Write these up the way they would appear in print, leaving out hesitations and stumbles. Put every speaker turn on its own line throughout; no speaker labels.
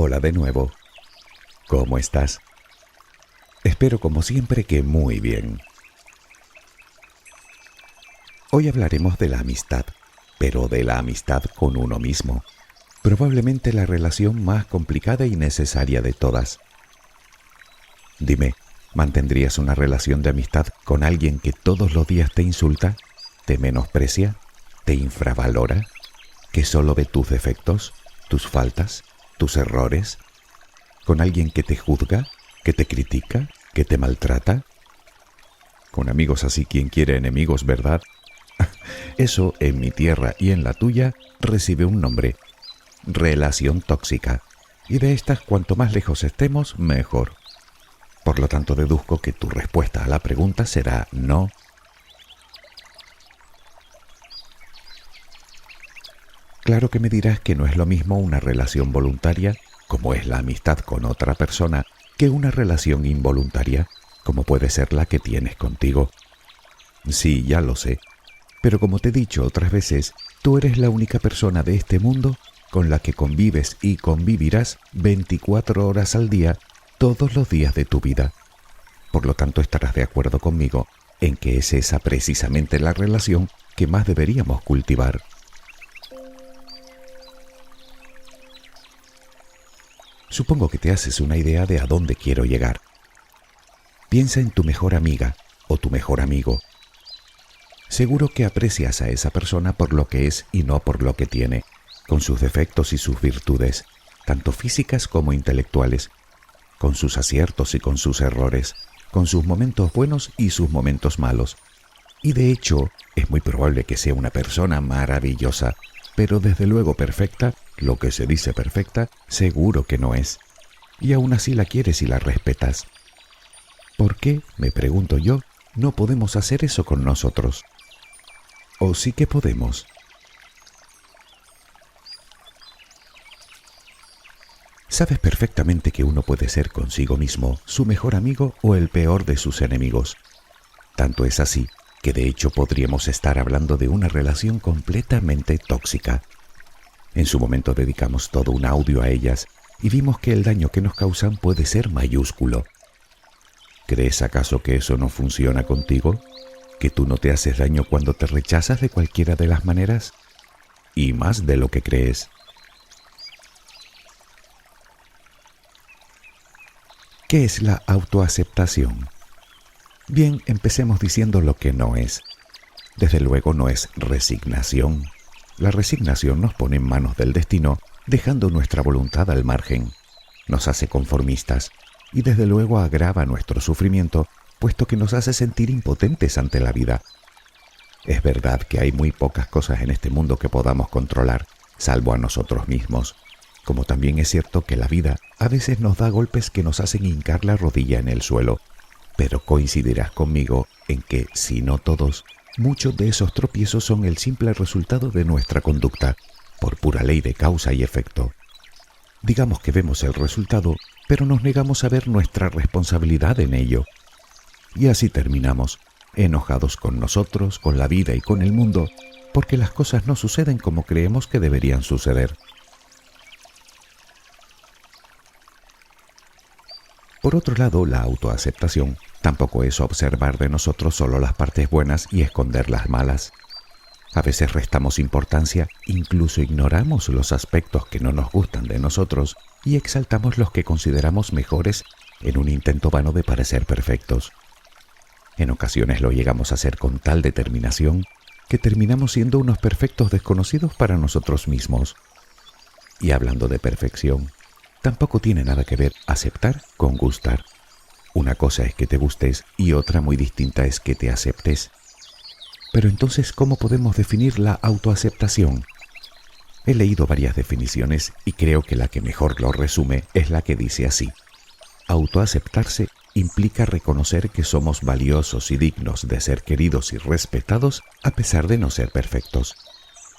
Hola de nuevo. ¿Cómo estás? Espero como siempre que muy bien. Hoy hablaremos de la amistad, pero de la amistad con uno mismo. Probablemente la relación más complicada y necesaria de todas. Dime, ¿mantendrías una relación de amistad con alguien que todos los días te insulta, te menosprecia, te infravalora, que solo ve tus defectos, tus faltas, tus errores? ¿Con alguien que te juzga, que te critica, que te maltrata? Con amigos así, ¿quién quiere enemigos, verdad? Eso, en mi tierra y en la tuya, recibe un nombre: relación tóxica. Y de estas, cuanto más lejos estemos, mejor. Por lo tanto, deduzco que tu respuesta a la pregunta será no. Claro que me dirás que no es lo mismo una relación voluntaria, como es la amistad con otra persona, que una relación involuntaria, como puede ser la que tienes contigo. Sí, ya lo sé, pero como te he dicho otras veces, tú eres la única persona de este mundo con la que convives y convivirás 24 horas al día, todos los días de tu vida. Por lo tanto, estarás de acuerdo conmigo en que es esa precisamente la relación que más deberíamos cultivar. Supongo que te haces una idea de a dónde quiero llegar. Piensa en tu mejor amiga o tu mejor amigo. Seguro que aprecias a esa persona por lo que es y no por lo que tiene, con sus defectos y sus virtudes, tanto físicas como intelectuales, con sus aciertos y con sus errores, con sus momentos buenos y sus momentos malos. Y de hecho, es muy probable que sea una persona maravillosa, pero desde luego perfecta, lo que se dice perfecta, seguro que no es. Y aún así la quieres y la respetas. ¿Por qué, me pregunto yo, no podemos hacer eso con nosotros? ¿O sí que podemos? Sabes perfectamente que uno puede ser consigo mismo su mejor amigo o el peor de sus enemigos. Tanto es así que de hecho podríamos estar hablando de una relación completamente tóxica. En su momento dedicamos todo un audio a ellas y vimos que el daño que nos causan puede ser mayúsculo. ¿Crees acaso que eso no funciona contigo? ¿Que tú no te haces daño cuando te rechazas de cualquiera de las maneras? Y más de lo que crees. ¿Qué es la autoaceptación? Bien, empecemos diciendo lo que no es. Desde luego no es resignación. La resignación nos pone en manos del destino, dejando nuestra voluntad al margen. Nos hace conformistas y desde luego agrava nuestro sufrimiento, puesto que nos hace sentir impotentes ante la vida. Es verdad que hay muy pocas cosas en este mundo que podamos controlar, salvo a nosotros mismos. Como también es cierto que la vida a veces nos da golpes que nos hacen hincar la rodilla en el suelo. Pero coincidirás conmigo en que, si no todos, muchos de esos tropiezos son el simple resultado de nuestra conducta, por pura ley de causa y efecto. Digamos que vemos el resultado, pero nos negamos a ver nuestra responsabilidad en ello. Y así terminamos, enojados con nosotros, con la vida y con el mundo, porque las cosas no suceden como creemos que deberían suceder. Por otro lado, la autoaceptación tampoco es observar de nosotros solo las partes buenas y esconder las malas. A veces restamos importancia, incluso ignoramos los aspectos que no nos gustan de nosotros y exaltamos los que consideramos mejores en un intento vano de parecer perfectos. En ocasiones lo llegamos a hacer con tal determinación que terminamos siendo unos perfectos desconocidos para nosotros mismos. Y hablando de perfección, tampoco tiene nada que ver aceptar con gustar. Una cosa es que te gustes y otra muy distinta es que te aceptes. Pero entonces, ¿cómo podemos definir la autoaceptación? He leído varias definiciones y creo que la que mejor lo resume es la que dice así: autoaceptarse implica reconocer que somos valiosos y dignos de ser queridos y respetados a pesar de no ser perfectos.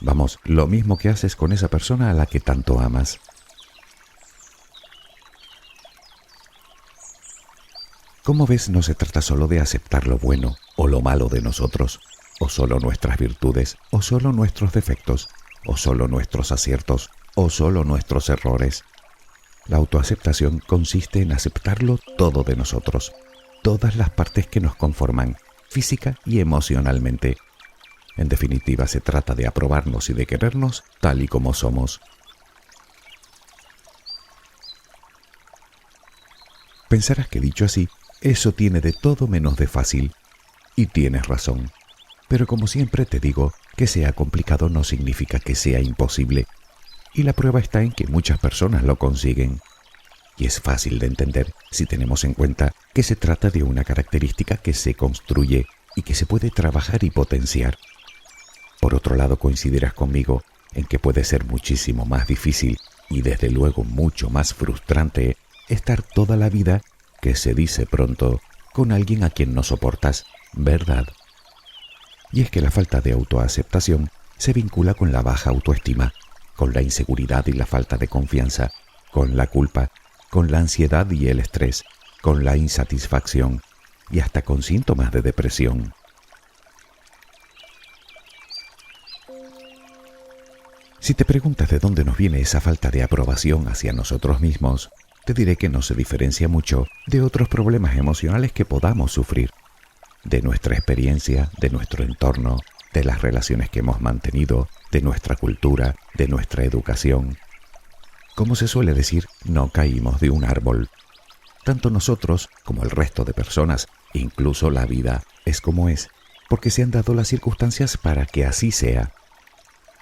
Vamos, lo mismo que haces con esa persona a la que tanto amas. Como ves, no se trata solo de aceptar lo bueno o lo malo de nosotros, o solo nuestras virtudes, o solo nuestros defectos, o solo nuestros aciertos, o solo nuestros errores. La autoaceptación consiste en aceptarlo todo de nosotros, todas las partes que nos conforman, física y emocionalmente. En definitiva, se trata de aprobarnos y de querernos tal y como somos. Pensarás que dicho así, eso tiene de todo menos de fácil. Y tienes razón. Pero como siempre te digo, que sea complicado no significa que sea imposible. Y la prueba está en que muchas personas lo consiguen. Y es fácil de entender si tenemos en cuenta que se trata de una característica que se construye y que se puede trabajar y potenciar. Por otro lado, coincidirás conmigo en que puede ser muchísimo más difícil y desde luego mucho más frustrante estar toda la vida, que se dice pronto, con alguien a quien no soportas, ¿verdad? Y es que la falta de autoaceptación se vincula con la baja autoestima, con la inseguridad y la falta de confianza, con la culpa, con la ansiedad y el estrés, con la insatisfacción y hasta con síntomas de depresión. Si te preguntas de dónde nos viene esa falta de aprobación hacia nosotros mismos, te diré que no se diferencia mucho de otros problemas emocionales que podamos sufrir, de nuestra experiencia, de nuestro entorno, de las relaciones que hemos mantenido, de nuestra cultura, de nuestra educación. Como se suele decir, no caímos de un árbol. Tanto nosotros como el resto de personas, incluso la vida, es como es, porque se han dado las circunstancias para que así sea.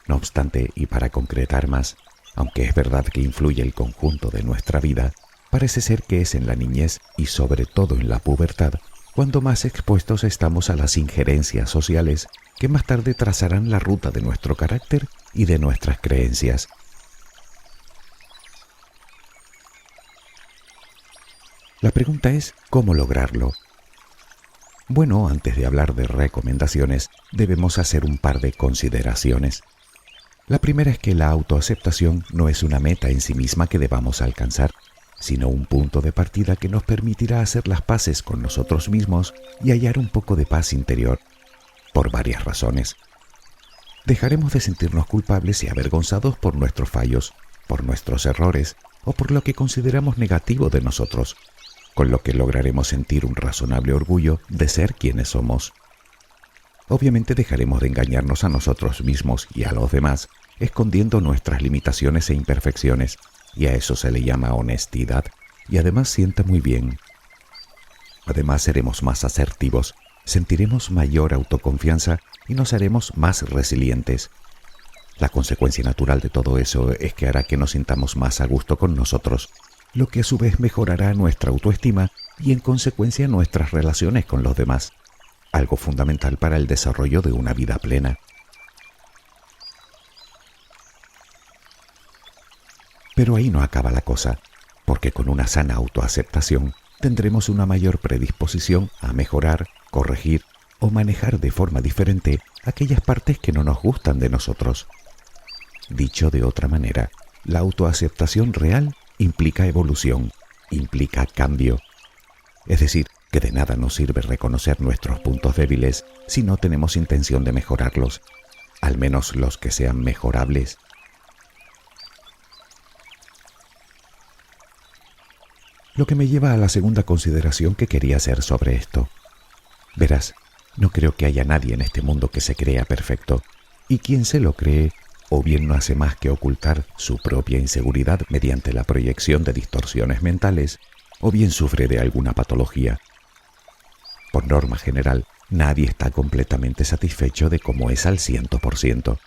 No obstante, y para concretar más, aunque es verdad que influye el conjunto de nuestra vida, parece ser que es en la niñez y sobre todo en la pubertad cuando más expuestos estamos a las injerencias sociales que más tarde trazarán la ruta de nuestro carácter y de nuestras creencias. La pregunta es, ¿cómo lograrlo? Bueno, antes de hablar de recomendaciones, debemos hacer un par de consideraciones. La primera es que la autoaceptación no es una meta en sí misma que debamos alcanzar, sino un punto de partida que nos permitirá hacer las paces con nosotros mismos y hallar un poco de paz interior, por varias razones. Dejaremos de sentirnos culpables y avergonzados por nuestros fallos, por nuestros errores o por lo que consideramos negativo de nosotros, con lo que lograremos sentir un razonable orgullo de ser quienes somos. Obviamente dejaremos de engañarnos a nosotros mismos y a los demás, escondiendo nuestras limitaciones e imperfecciones, y a eso se le llama honestidad, y además sienta muy bien. Además seremos más asertivos, sentiremos mayor autoconfianza y nos haremos más resilientes. La consecuencia natural de todo eso es que hará que nos sintamos más a gusto con nosotros, lo que a su vez mejorará nuestra autoestima y en consecuencia nuestras relaciones con los demás, algo fundamental para el desarrollo de una vida plena. Pero ahí no acaba la cosa, porque con una sana autoaceptación tendremos una mayor predisposición a mejorar, corregir o manejar de forma diferente aquellas partes que no nos gustan de nosotros. Dicho de otra manera, la autoaceptación real implica evolución, implica cambio. Es decir, que de nada nos sirve reconocer nuestros puntos débiles si no tenemos intención de mejorarlos, al menos los que sean mejorables. Lo que me lleva a la segunda consideración que quería hacer sobre esto. Verás, no creo que haya nadie en este mundo que se crea perfecto, y quien se lo cree, o bien no hace más que ocultar su propia inseguridad mediante la proyección de distorsiones mentales, o bien sufre de alguna patología. Por norma general, nadie está completamente satisfecho de cómo es al 100%.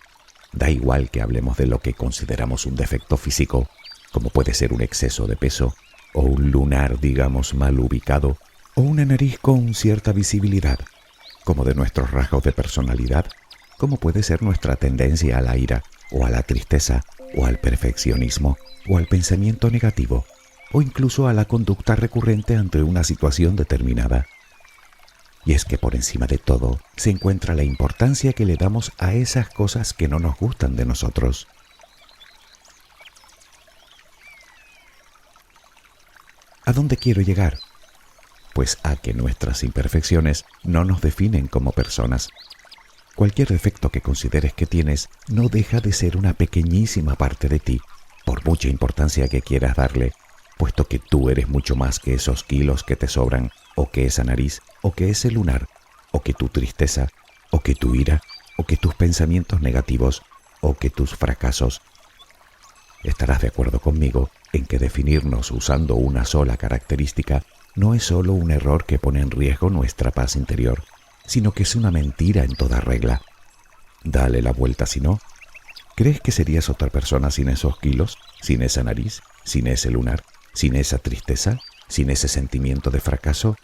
Da igual que hablemos de lo que consideramos un defecto físico, como puede ser un exceso de peso, o un lunar, digamos, mal ubicado, o una nariz con cierta visibilidad, como de nuestros rasgos de personalidad, como puede ser nuestra tendencia a la ira, o a la tristeza, o al perfeccionismo, o al pensamiento negativo, o incluso a la conducta recurrente ante una situación determinada. Y es que por encima de todo se encuentra la importancia que le damos a esas cosas que no nos gustan de nosotros. ¿A dónde quiero llegar? Pues a que nuestras imperfecciones no nos definen como personas. Cualquier defecto que consideres que tienes no deja de ser una pequeñísima parte de ti, por mucha importancia que quieras darle, puesto que tú eres mucho más que esos kilos que te sobran, o que esa nariz, o que ese lunar, o que tu tristeza, o que tu ira, o que tus pensamientos negativos, o que tus fracasos. Estarás de acuerdo conmigo en que definirnos usando una sola característica no es solo un error que pone en riesgo nuestra paz interior, sino que es una mentira en toda regla. Dale la vuelta si no. ¿Crees que serías otra persona sin esos kilos, sin esa nariz, sin ese lunar, sin esa tristeza, sin ese sentimiento de fracaso?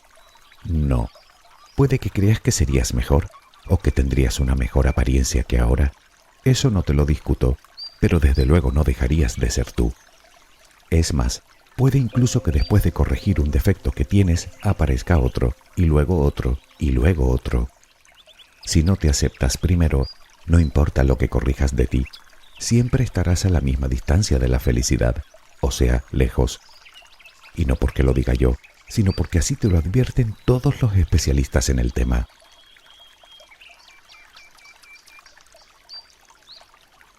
No. Puede que creas que serías mejor o que tendrías una mejor apariencia que ahora. Eso no te lo discuto, pero desde luego no dejarías de ser tú. Es más, puede incluso que después de corregir un defecto que tienes aparezca otro, y luego otro, y luego otro. Si no te aceptas primero, no importa lo que corrijas de ti, siempre estarás a la misma distancia de la felicidad, o sea, lejos. Y no porque lo diga yo, sino porque así te lo advierten todos los especialistas en el tema.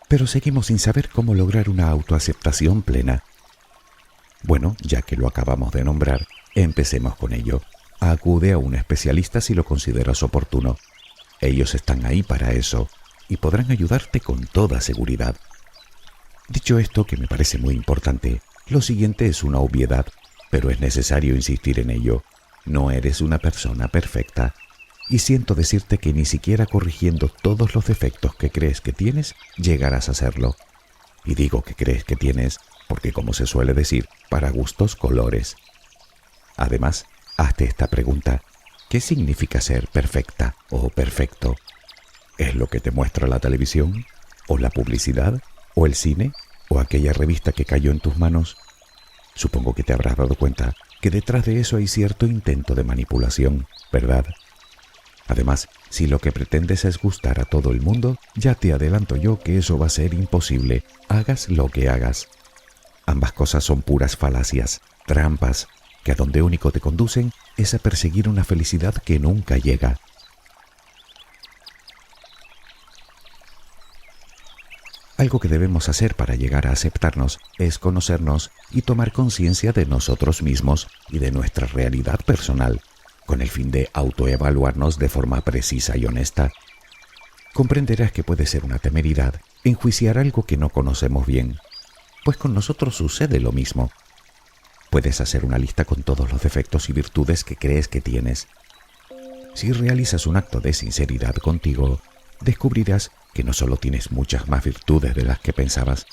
Pero seguimos sin saber cómo lograr una autoaceptación plena. Bueno, ya que lo acabamos de nombrar, empecemos con ello. Acude a un especialista si lo consideras oportuno. Ellos están ahí para eso y podrán ayudarte con toda seguridad. Dicho esto, que me parece muy importante, lo siguiente es una obviedad, pero es necesario insistir en ello. No eres una persona perfecta. Y siento decirte que ni siquiera corrigiendo todos los defectos que crees que tienes, llegarás a serlo. Y digo que crees que tienes, porque como se suele decir, para gustos colores. Además, hazte esta pregunta: ¿qué significa ser perfecta o perfecto? ¿Es lo que te muestra la televisión, o la publicidad, o el cine, o aquella revista que cayó en tus manos? Supongo que te habrás dado cuenta que detrás de eso hay cierto intento de manipulación, ¿verdad? Además, si lo que pretendes es gustar a todo el mundo, ya te adelanto yo que eso va a ser imposible, hagas lo que hagas. Ambas cosas son puras falacias, trampas, que a donde único te conducen es a perseguir una felicidad que nunca llega. Algo que debemos hacer para llegar a aceptarnos es conocernos y tomar conciencia de nosotros mismos y de nuestra realidad personal, con el fin de autoevaluarnos de forma precisa y honesta. Comprenderás que puede ser una temeridad enjuiciar algo que no conocemos bien, pues con nosotros sucede lo mismo. Puedes hacer una lista con todos los defectos y virtudes que crees que tienes. Si realizas un acto de sinceridad contigo, descubrirás que no solo tienes muchas más virtudes de las que pensabas,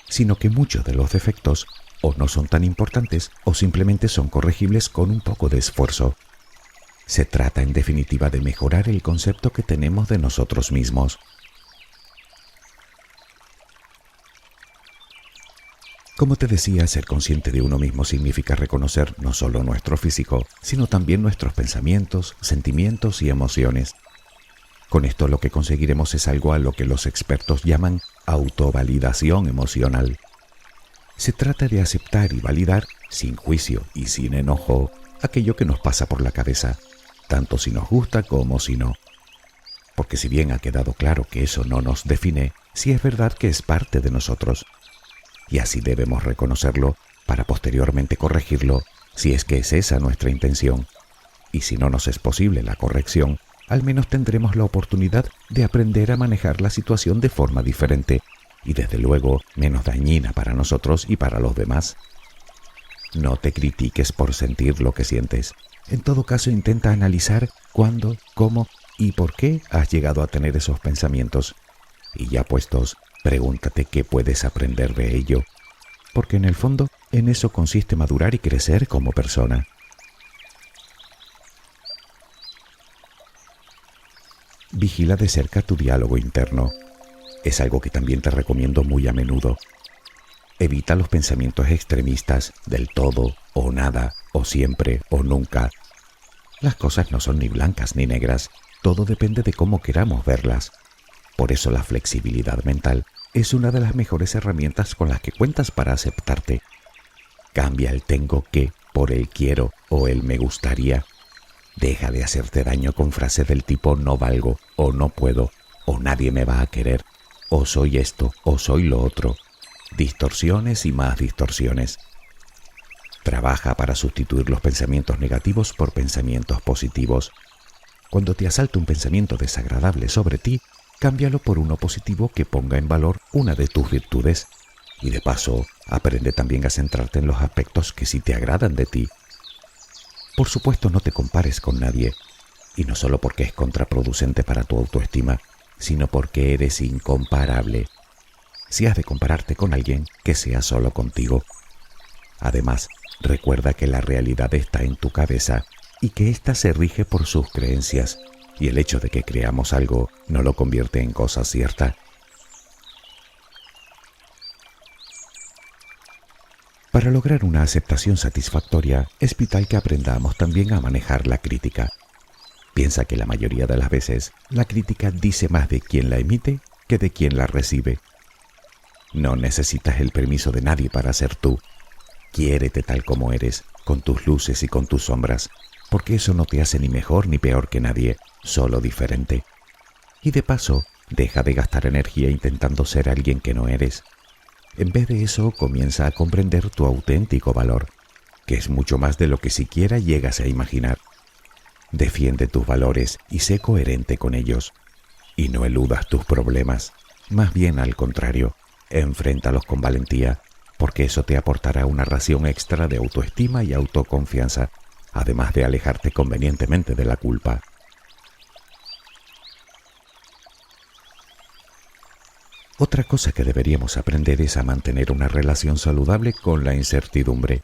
sino que muchos de los defectos o no son tan importantes o simplemente son corregibles con un poco de esfuerzo. Se trata, en definitiva, de mejorar el concepto que tenemos de nosotros mismos. Como te decía, ser consciente de uno mismo significa reconocer no solo nuestro físico, sino también nuestros pensamientos, sentimientos y emociones. Con esto lo que conseguiremos es algo a lo que los expertos llaman autovalidación emocional. Se trata de aceptar y validar, sin juicio y sin enojo, aquello que nos pasa por la cabeza, tanto si nos gusta como si no. Porque si bien ha quedado claro que eso no nos define, sí es verdad que es parte de nosotros. Y así debemos reconocerlo para posteriormente corregirlo, si es que es esa nuestra intención. Y si no nos es posible la corrección, al menos tendremos la oportunidad de aprender a manejar la situación de forma diferente y desde luego menos dañina para nosotros y para los demás. No te critiques por sentir lo que sientes. En todo caso, intenta analizar cuándo, cómo y por qué has llegado a tener esos pensamientos. Y ya puestos, pregúntate qué puedes aprender de ello. Porque en el fondo, en eso consiste madurar y crecer como persona. Vigila de cerca tu diálogo interno. Es algo que también te recomiendo muy a menudo. Evita los pensamientos extremistas del todo o nada, o siempre o nunca. Las cosas no son ni blancas ni negras, todo depende de cómo queramos verlas. Por eso la flexibilidad mental es una de las mejores herramientas con las que cuentas para aceptarte. Cambia el tengo que por el quiero o el me gustaría. Deja de hacerte daño con frases del tipo no valgo, o no puedo, o nadie me va a querer, o soy esto, o soy lo otro. Distorsiones y más distorsiones. Trabaja para sustituir los pensamientos negativos por pensamientos positivos. Cuando te asalta un pensamiento desagradable sobre ti, cámbialo por uno positivo que ponga en valor una de tus virtudes. Y de paso, aprende también a centrarte en los aspectos que sí te agradan de ti. Por supuesto, no te compares con nadie, y no solo porque es contraproducente para tu autoestima, sino porque eres incomparable. Si has de compararte con alguien, que sea solo contigo. Además, recuerda que la realidad está en tu cabeza y que ésta se rige por sus creencias, y el hecho de que creamos algo no lo convierte en cosa cierta. Para lograr una aceptación satisfactoria, es vital que aprendamos también a manejar la crítica. Piensa que la mayoría de las veces la crítica dice más de quien la emite que de quien la recibe. No necesitas el permiso de nadie para ser tú. Quiérete tal como eres, con tus luces y con tus sombras, porque eso no te hace ni mejor ni peor que nadie, solo diferente. Y de paso, deja de gastar energía intentando ser alguien que no eres. En vez de eso, comienza a comprender tu auténtico valor, que es mucho más de lo que siquiera llegas a imaginar. Defiende tus valores y sé coherente con ellos. Y no eludas tus problemas, más bien al contrario, enfréntalos con valentía, porque eso te aportará una ración extra de autoestima y autoconfianza, además de alejarte convenientemente de la culpa. Otra cosa que deberíamos aprender es a mantener una relación saludable con la incertidumbre.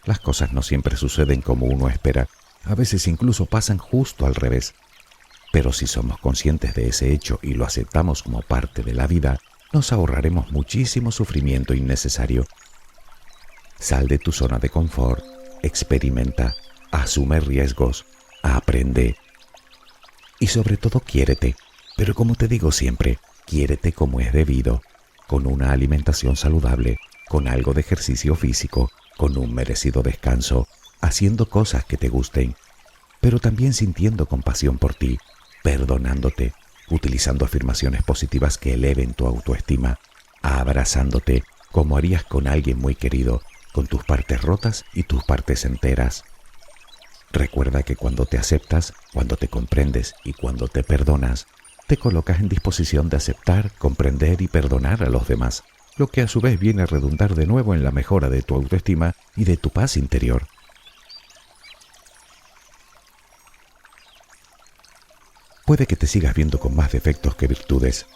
Las cosas no siempre suceden como uno espera, a veces incluso pasan justo al revés. Pero si somos conscientes de ese hecho y lo aceptamos como parte de la vida, nos ahorraremos muchísimo sufrimiento innecesario. Sal de tu zona de confort, experimenta, asume riesgos, aprende. Y sobre todo quiérete, pero como te digo siempre, quiérete como es debido, con una alimentación saludable, con algo de ejercicio físico, con un merecido descanso, haciendo cosas que te gusten, pero también sintiendo compasión por ti, perdonándote, utilizando afirmaciones positivas que eleven tu autoestima, abrazándote como harías con alguien muy querido, con tus partes rotas y tus partes enteras. Recuerda que cuando te aceptas, cuando te comprendes y cuando te perdonas, te colocas en disposición de aceptar, comprender y perdonar a los demás, lo que a su vez viene a redundar de nuevo en la mejora de tu autoestima y de tu paz interior. Puede que te sigas viendo con más defectos que virtudes,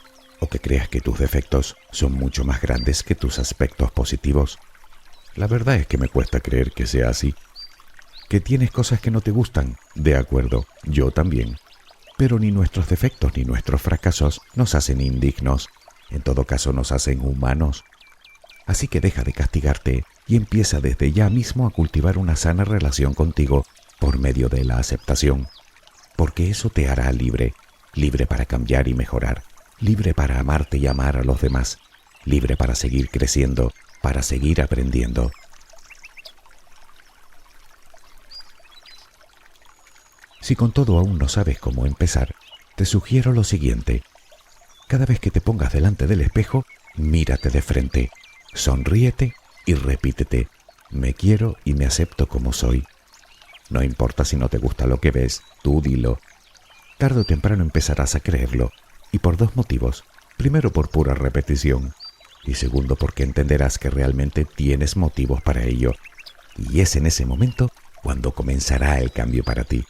o que creas que tus defectos son mucho más grandes que tus aspectos positivos. La verdad es que me cuesta creer que sea así. ¿Que tienes cosas que no te gustan? De acuerdo, yo también. Pero ni nuestros defectos ni nuestros fracasos nos hacen indignos. En todo caso nos hacen humanos. Así que deja de castigarte y empieza desde ya mismo a cultivar una sana relación contigo por medio de la aceptación. Porque eso te hará libre, libre para cambiar y mejorar, libre para amarte y amar a los demás, libre para seguir creciendo, para seguir aprendiendo. Si con todo aún no sabes cómo empezar, te sugiero lo siguiente. Cada vez que te pongas delante del espejo, mírate de frente, sonríete y repítete: me quiero y me acepto como soy. No importa si no te gusta lo que ves, tú dilo. Tarde o temprano empezarás a creerlo, y por dos motivos. Primero, por pura repetición, y segundo, porque entenderás que realmente tienes motivos para ello. Y es en ese momento cuando comenzará el cambio para ti.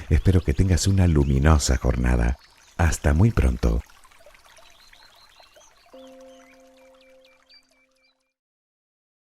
Espero que tengas una luminosa jornada. Hasta muy pronto.